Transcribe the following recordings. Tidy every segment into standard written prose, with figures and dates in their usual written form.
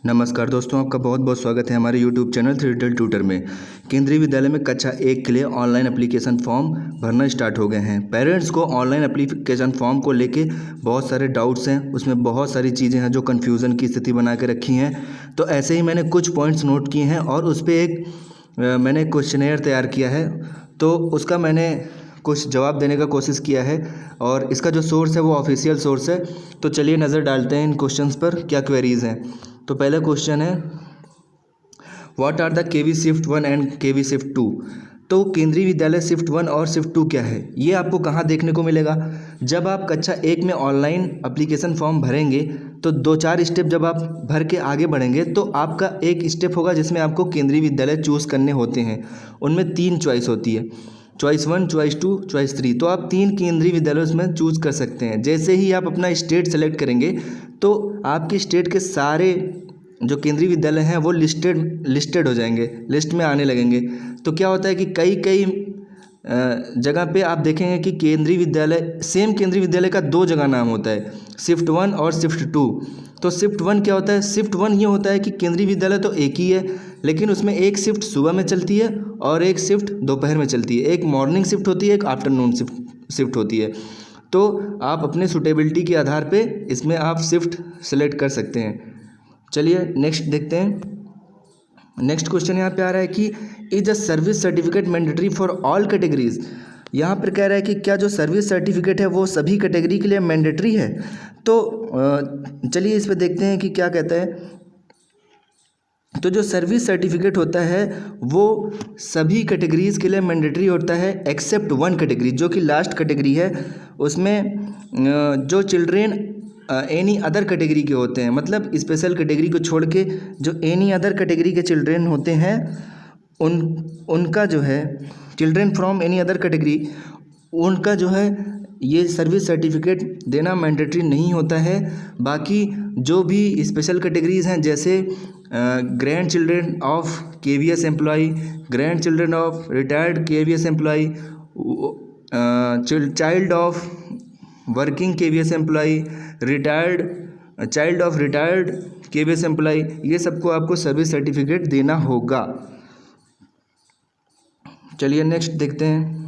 नमस्कार दोस्तों, आपका बहुत बहुत स्वागत है हमारे YouTube चैनल थ्री ट्यूटर में। केंद्रीय विद्यालय में कक्षा 1 के लिए ऑनलाइन एप्लीकेशन फॉर्म भरना स्टार्ट हो गए हैं। पेरेंट्स को ऑनलाइन एप्लीकेशन फॉर्म को लेके बहुत सारे डाउट्स हैं, उसमें बहुत सारी चीज़ें हैं जो कन्फ्यूज़न की स्थिति बना के रखी हैं। तो ऐसे ही मैंने कुछ पॉइंट्स नोट किए हैं और उस पर मैंने क्वेश्चनेयर तैयार किया है, तो उसका मैंने कुछ जवाब देने का कोशिश किया है और इसका जो सोर्स है वो ऑफिशियल सोर्स है। तो चलिए नज़र डालते हैं इन क्वेश्चंस पर क्या क्वेरीज़ हैं। तो पहला क्वेश्चन है, what are the KV shift 1 and KV shift 2। तो केंद्रीय विद्यालय शिफ्ट 1 और शिफ्ट 2 क्या है, ये आपको कहाँ देखने को मिलेगा। जब आप कक्षा 1 में ऑनलाइन एप्लीकेशन फॉर्म भरेंगे तो 2-4 स्टेप जब आप भर के आगे बढ़ेंगे तो आपका एक स्टेप होगा जिसमें आपको केंद्रीय विद्यालय चूज़ करने होते हैं। उनमें 3 चॉइस होती है, चॉइस 1, चॉइस 2, चॉइस 3। तो आप 3 केंद्रीय विद्यालयों में चूज़ कर सकते हैं। जैसे ही आप अपना स्टेट सेलेक्ट करेंगे तो आपके स्टेट के सारे जो केंद्रीय विद्यालय हैं वो लिस्टेड हो जाएंगे, लिस्ट में आने लगेंगे। तो क्या होता है कि कई जगह पे आप देखेंगे कि केंद्रीय विद्यालय, सेम केंद्रीय विद्यालय का 2 जगह नाम होता है, शिफ्ट 1 और शिफ्ट 2। तो शिफ्ट 1 क्या होता है, शिफ्ट 1 ये होता है कि केंद्रीय विद्यालय तो एक ही है, लेकिन उसमें एक शिफ्ट सुबह में चलती है और एक शिफ्ट दोपहर में चलती है। एक मॉर्निंग शिफ्ट होती है, एक आफ्टरनून शिफ्ट होती है। तो आप अपने सूटेबिलिटी के आधार पे इसमें आप शिफ्ट सेलेक्ट कर सकते हैं। चलिए नेक्स्ट देखते हैं। नेक्स्ट क्वेश्चन यहाँ पे आ रहा है कि is a service certificate mandatory for all categories. यहाँ पर कह रहा है कि क्या जो सर्विस सर्टिफिकेट है वो सभी कैटेगरी के लिए मैंडेटरी है। तो चलिए इस पर देखते हैं कि क्या कहता है। तो जो सर्विस सर्टिफिकेट होता है वो सभी कैटेगरीज़ के लिए मैंडेटरी होता है एक्सेप्ट 1 कैटेगरी, जो कि लास्ट कैटेगरी है। उसमें जो चिल्ड्रेन एनी अदर कैटेगरी के होते हैं, मतलब स्पेशल कैटेगरी को छोड़ के जो एनी अदर कैटेगरी के चिल्ड्रेन होते हैं उनका जो है, children from any other category, उनका जो है ये सर्विस सर्टिफिकेट देना मैंडेटरी नहीं होता है। बाकी जो भी स्पेशल कैटेगरीज़ हैं, जैसे grand children of KVS employee, grand children of retired KVS employee, child of working KVS employee, retired child of retired KVS employee, ये सबको आपको सर्विस सर्टिफिकेट देना होगा। चलिए नेक्स्ट देखते हैं।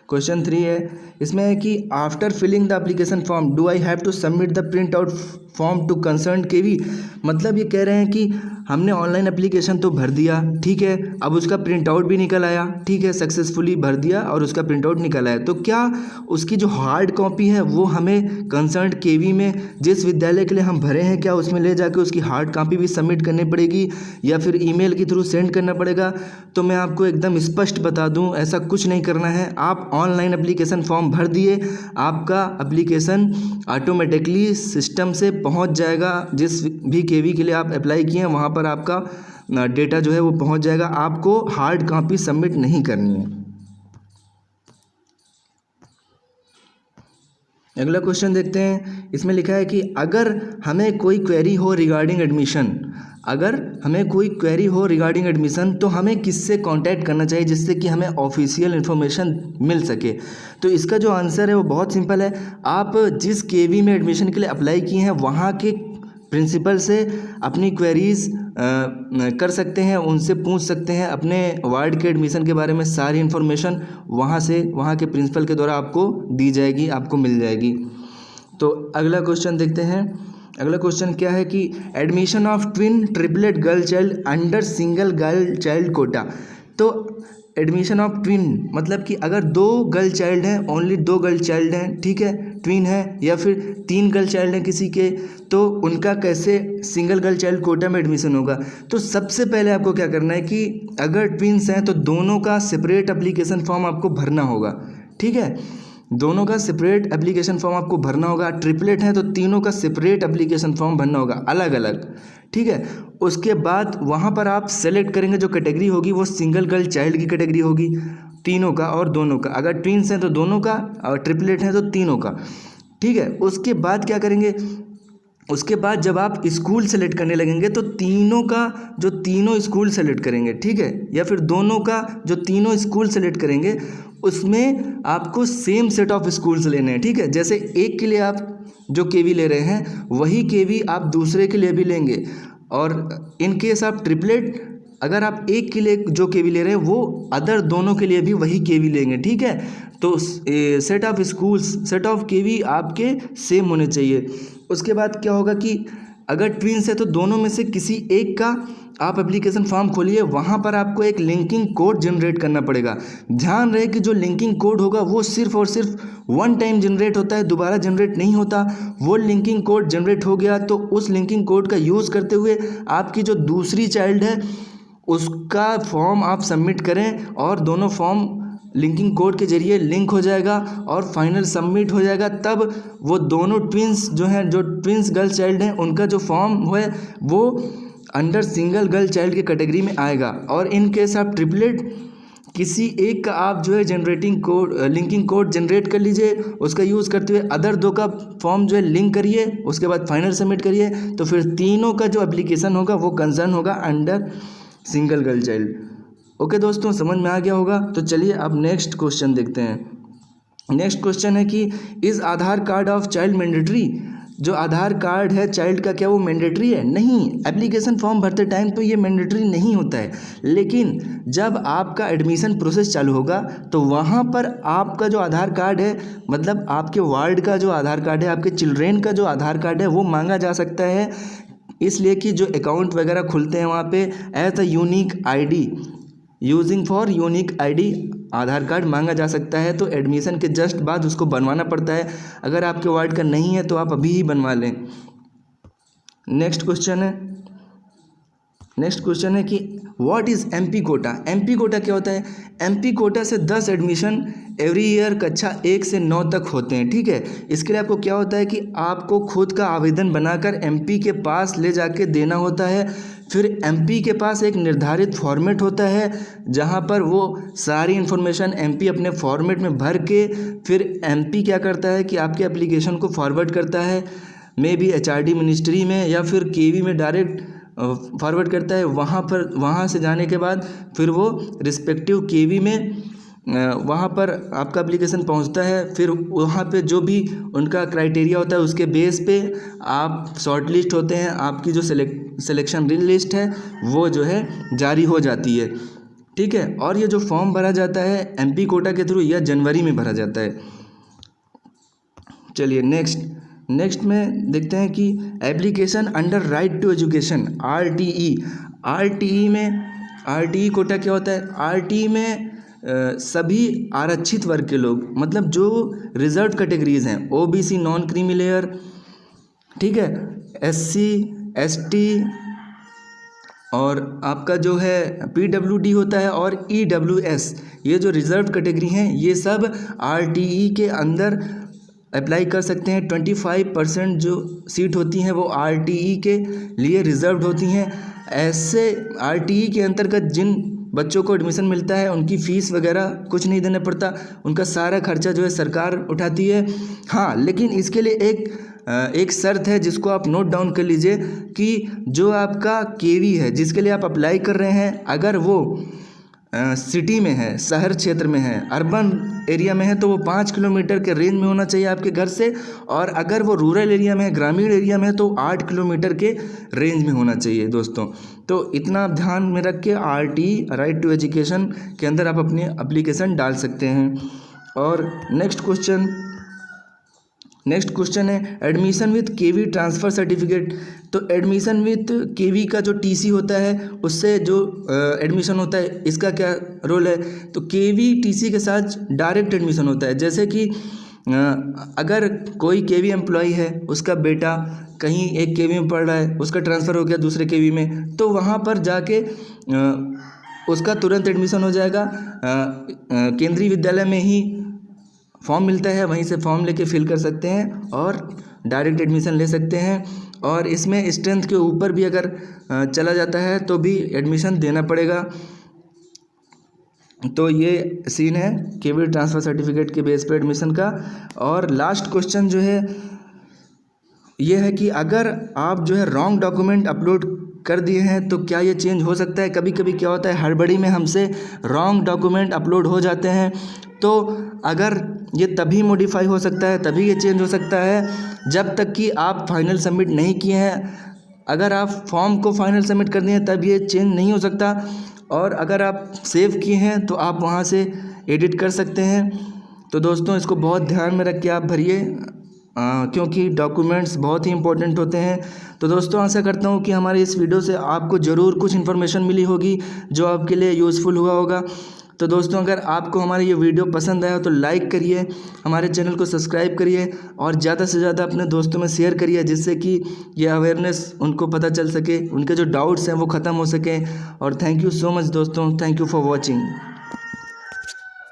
क्वेश्चन 3 है, इसमें है कि after filling the application form do I have to submit the print out form to concern KV. मतलब ये कह रहे हैं कि हमने ऑनलाइन एप्लीकेशन तो भर दिया, ठीक है, अब उसका प्रिंट आउट भी निकल आया, ठीक है, सक्सेसफुली भर दिया और उसका प्रिंट आउट निकल आया, तो क्या उसकी जो हार्ड कॉपी है वो हमें कंसर्न केवी में जिस विद्यालय के लिए हम भरे हैं, क्या उसमें ले जाके उसकी हार्ड कॉपी भी सबमिट करनी पड़ेगी या फिर ईमेल के थ्रू सेंड करना पड़ेगा। तो मैं आपको एकदम स्पष्ट बता दूं, ऐसा कुछ नहीं करना है। आप ऑनलाइन एप्लीकेशन फॉर्म भर दिए, आपका एप्लीकेशन ऑटोमेटिकली सिस्टम से पहुंच जाएगा। जिस भी केवी के लिए आप अप्लाई किए हैं वहाँ पर आपका डेटा जो है वो पहुंच जाएगा। आपको हार्ड कॉपी सबमिट नहीं करनी है। अगला क्वेश्चन देखते हैं। इसमें लिखा है कि अगर हमें कोई क्वेरी हो रिगार्डिंग एडमिशन, अगर हमें कोई क्वेरी हो रिगार्डिंग एडमिशन तो हमें किससे कांटेक्ट करना चाहिए जिससे कि हमें ऑफिशियल इन्फॉर्मेशन मिल सके। तो इसका जो आंसर है वो बहुत सिंपल है। आप जिस केवी में एडमिशन के लिए अप्लाई किए हैं वहाँ के प्रिंसिपल से अपनी क्वेरीज़ कर सकते हैं, उनसे पूछ सकते हैं अपने वार्ड के एडमिशन के बारे में। सारी इन्फॉर्मेशन वहाँ से, वहाँ के प्रिंसिपल के द्वारा आपको दी जाएगी, आपको मिल जाएगी। तो अगला क्वेश्चन देखते हैं। अगला क्वेश्चन क्या है कि admission of twin triplet girl child under single girl child quota. तो एडमिशन ऑफ ट्विन मतलब कि अगर 2 गर्ल चाइल्ड हैं, ओनली 2 गर्ल चाइल्ड हैं, ठीक है, ट्विन है, या फिर 3 गर्ल चाइल्ड हैं किसी के, तो उनका कैसे सिंगल गर्ल चाइल्ड कोटा में एडमिशन होगा। तो सबसे पहले आपको क्या करना है कि अगर ट्विन्स हैं तो दोनों का सेपरेट एप्लीकेशन फॉर्म आपको भरना होगा, ठीक है, दोनों का सेपरेट एप्लीकेशन फॉर्म आपको भरना होगा। ट्रिपलेट हैं तो तीनों का सेपरेट एप्लीकेशन फॉर्म भरना होगा, अलग अलग, ठीक है। उसके बाद वहाँ पर आप सेलेक्ट करेंगे, जो कैटेगरी होगी वो सिंगल गर्ल चाइल्ड की कैटेगरी होगी, तीनों का और दोनों का। अगर ट्विन्स हैं तो दोनों का और ट्रिपलेट हैं तो तीनों का, ठीक है। उसके बाद क्या करेंगे, उसके बाद जब आप स्कूल सेलेक्ट करने लगेंगे तो तीनों का जो तीनों स्कूल सेलेक्ट करेंगे, ठीक है, या फिर दोनों का जो तीनों स्कूल सेलेक्ट करेंगे उसमें आपको सेम सेट ऑफ स्कूल्स लेने हैं, ठीक है। जैसे एक के लिए आप जो केवी ले रहे हैं वही केवी आप दूसरे के लिए भी लेंगे, और इन केस आप ट्रिपलेट अगर आप एक के लिए जो केवी ले रहे हैं वो अदर दोनों के लिए भी वही केवी लेंगे, ठीक है। तो set of schools, set of KV आपके सेम होने चाहिए। उसके बाद क्या होगा कि अगर ट्विंस है तो दोनों में से किसी एक का आप एप्लीकेशन फॉर्म खोलिए, वहाँ पर आपको एक लिंकिंग कोड जनरेट करना पड़ेगा। ध्यान रहे कि जो लिंकिंग कोड होगा वो सिर्फ और सिर्फ वन टाइम जनरेट होता है, दोबारा जनरेट नहीं होता। वो लिंकिंग कोड जनरेट हो गया तो उस लिंकिंग कोड का यूज़ करते हुए आपकी जो दूसरी चाइल्ड है उसका फॉर्म आप सबमिट करें, और दोनों फॉर्म लिंकिंग कोड के जरिए लिंक हो जाएगा और फाइनल सबमिट हो जाएगा। तब वो दोनों ट्विंस जो हैं, जो ट्विंस गर्ल चाइल्ड हैं, उनका जो फॉर्म है वो अंडर सिंगल गर्ल चाइल्ड की कैटेगरी में आएगा। और इन केस आप ट्रिपलेट किसी एक का आप जो है generating code, linking code generate कर लीजिए, उसका यूज़ करते हुए अदर दो का फॉर्म जो है लिंक करिए, उसके बाद फाइनल सबमिट करिए, तो फिर तीनों का जो एप्लीकेशन होगा वो कंसर्न होगा under single girl child. Okay दोस्तों, समझ में आ गया होगा। तो चलिए अब नेक्स्ट क्वेश्चन देखते हैं। नेक्स्ट क्वेश्चन है कि is Aadhaar card of child mandatory? जो आधार कार्ड है चाइल्ड का, क्या वो मैंडेटरी है? नहीं, एप्लीकेशन फॉर्म भरते टाइम तो ये मैंडेटरी नहीं होता है, लेकिन जब आपका एडमिशन प्रोसेस चालू होगा तो वहाँ पर आपका जो आधार कार्ड है, मतलब आपके वार्ड का जो आधार कार्ड है, आपके चिल्ड्रेन का जो आधार कार्ड है वो मांगा जा सकता है। इसलिए कि जो अकाउंट वगैरह खुलते हैं वहाँ पे as a unique ID, using for unique ID Aadhaar card मांगा जा सकता है। तो एडमिशन के जस्ट बाद उसको बनवाना पड़ता है। अगर आपके वार्ड का नहीं है तो आप अभी ही बनवा लें। नेक्स्ट क्वेश्चन है कि what is MP quota? MP quota क्या होता है? एमपी कोटा से 10 एडमिशन एवरी ईयर कक्षा 1 से 9 तक होते हैं, ठीक है। इसके लिए आपको क्या होता है कि आपको खुद का आवेदन बनाकर एमपी के पास ले जाके देना होता है। फिर एमपी के पास एक निर्धारित फॉर्मेट होता है जहां पर वो सारी इन्फॉर्मेशन एमपी अपने फॉर्मेट में भर के फिर एमपी क्या करता है कि आपके एप्लीकेशन को फॉरवर्ड करता है, मे बी एचआरडी मिनिस्ट्री में या फिर केवी में डायरेक्ट फॉरवर्ड करता है। वहाँ से जाने के बाद फिर वो रिस्पेक्टिव केवी में वहाँ पर आपका एप्लीकेशन पहुँचता है। फिर वहाँ पे जो भी उनका क्राइटेरिया होता है उसके बेस पे आप शॉर्ट लिस्ट होते हैं, आपकी जो सिलेक्शन लिस्ट है वो जो है जारी हो जाती है, ठीक है। और ये जो फॉर्म भरा जाता है एमपी कोटा के थ्रू, यह जनवरी में भरा जाता है। चलिए नेक्स्ट में देखते हैं कि application under right to education, RTE quota क्या होता है? आरटीई में सभी आरक्षित वर्ग के लोग, मतलब जो रिजर्व कैटेगरीज हैं, ओबीसी, नॉन क्रीमी लेयर, ठीक है, एससी, एसटी, और आपका जो है पीडब्ल्यूडी होता है और ईडब्ल्यूएस, ये जो रिजर्व कैटेगरी हैं ये सब आरटीई के अंदर अप्लाई कर सकते हैं। 25% जो सीट होती हैं वो आरटीई के लिए रिजर्व्ड होती हैं। ऐसे आरटीई के अंतर्गत जिन बच्चों को एडमिशन मिलता है उनकी फ़ीस वगैरह कुछ नहीं देना पड़ता, उनका सारा खर्चा जो है सरकार उठाती है। हाँ, लेकिन इसके लिए एक शर्त है जिसको आप नोट डाउन कर लीजिए कि जो आपका केवी है जिसके लिए आप अप्लाई कर रहे हैं, अगर वो सिटी में है, शहर क्षेत्र में है, अर्बन एरिया में है तो वो 5 किलोमीटर के रेंज में होना चाहिए आपके घर से, और अगर वो रूरल एरिया में है, ग्रामीण एरिया में है तो 8 किलोमीटर के रेंज में होना चाहिए दोस्तों। तो इतना आप ध्यान में रख के आरटीई राइट टू एजुकेशन के अंदर आप अपनी एप्लीकेशन डाल सकते हैं। और नेक्स्ट क्वेश्चन है admission with KV transfer certificate. तो एडमिशन विथ केवी का जो टीसी होता है उससे जो एडमिशन होता है, इसका क्या रोल है? तो केवी टीसी के साथ डायरेक्ट एडमिशन होता है। जैसे कि अगर कोई केवी एम्प्लॉय है, उसका बेटा कहीं एक केवी में पढ़ रहा है, उसका ट्रांसफ़र हो गया दूसरे केवी में, तो वहाँ पर जाके उसका तुरंत एडमिशन हो जाएगा। केंद्रीय विद्यालय में ही फॉर्म मिलता है, वहीं से फॉर्म लेके फिल कर सकते हैं और डायरेक्ट एडमिशन ले सकते हैं। और इसमें स्ट्रेंथ के ऊपर भी अगर चला जाता है तो भी एडमिशन देना पड़ेगा। तो ये सीन है केवी ट्रांसफ़र सर्टिफिकेट के बेस पे एडमिशन का। और लास्ट क्वेश्चन जो है ये है कि अगर आप जो है रॉन्ग डॉक्यूमेंट अपलोड कर दिए हैं तो क्या ये चेंज हो सकता है। कभी कभी क्या होता है, हड़बड़ी में हमसे रॉन्ग डॉक्यूमेंट अपलोड हो जाते हैं, तो अगर ये तभी मॉडिफाई हो सकता है, तभी ये चेंज हो सकता है जब तक कि आप फाइनल सबमिट नहीं किए हैं। अगर आप फॉर्म को फाइनल सबमिट कर दिए हैं तब ये चेंज नहीं हो सकता, और अगर आप सेव किए हैं तो आप वहाँ से एडिट कर सकते हैं। तो दोस्तों इसको बहुत ध्यान में रख के आप भरिए, क्योंकि डॉक्यूमेंट्स बहुत ही इंपॉर्टेंट होते हैं। तो दोस्तों आशा करता हूँ कि हमारे इस वीडियो से आपको ज़रूर कुछ इन्फॉर्मेशन मिली होगी जो आपके लिए यूज़फुल हुआ होगा। तो दोस्तों अगर आपको हमारी ये वीडियो पसंद आया तो लाइक करिए, हमारे चैनल को सब्सक्राइब करिए और ज़्यादा से ज़्यादा अपने दोस्तों में शेयर करिए, जिससे कि ये अवेयरनेस उनको पता चल सके, उनके जो डाउट्स हैं वो ख़त्म हो सकें। और थैंक यू सो मच दोस्तों, थैंक यू फॉर वॉचिंग।